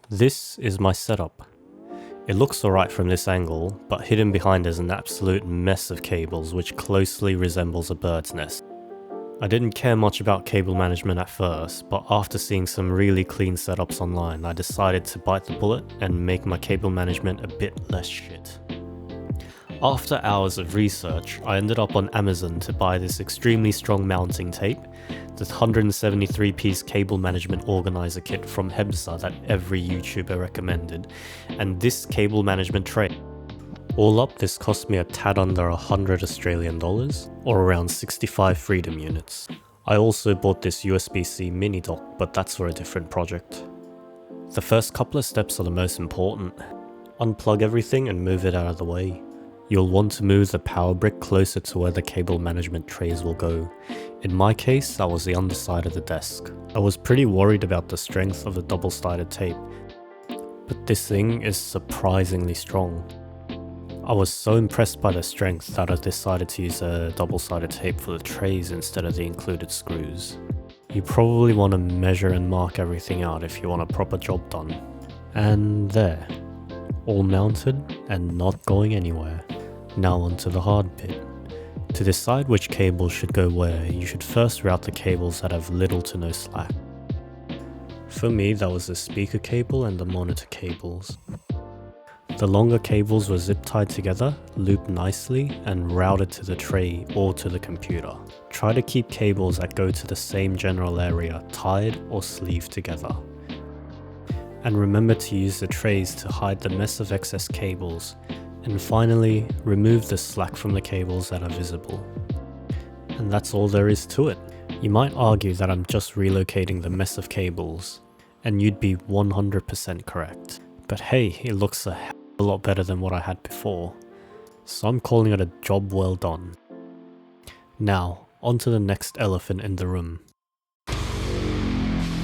This is my setup. It looks alright from this angle, but hidden behind is an absolute mess of cables which closely resembles a bird's nest. I didn't care much about cable management at first, but after seeing some really clean setups online, I decided to bite the bullet and make my cable management a bit less shit. After hours of research, I ended up on Amazon to buy this extremely strong mounting tape, this 173-piece cable management organizer kit from Hebza that every YouTuber recommended, and this cable management tray. All up, this cost me a tad under 100 Australian dollars, or around 65 Freedom units. I also bought this USB-C mini dock, but that's for a different project. The first couple of steps are the most important. Unplug everything and move it out of the way. You'll want to move the power brick closer to where the cable management trays will go. In my case, that was the underside of the desk. I was pretty worried about the strength of the double-sided tape, but this thing is surprisingly strong. I was so impressed by the strength that I decided to use a double-sided tape for the trays instead of the included screws. You probably want to measure and mark everything out if you want a proper job done. And there. All mounted and not going anywhere. Now onto the hard bit. To decide which cables should go where, you should first route the cables that have little to no slack. For me, that was the speaker cable and the monitor cables. The longer cables were zip tied together, looped nicely, and routed to the tray or to the computer. Try to keep cables that go to the same general area tied or sleeved together. And remember to use the trays to hide the mess of excess cables. And finally, remove the slack from the cables that are visible. And that's all there is to it. You might argue that I'm just relocating the mess of cables, and you'd be 100% correct. But hey, it looks a hell of a lot better than what I had before, so I'm calling it a job well done. Now, on to the next elephant in the room.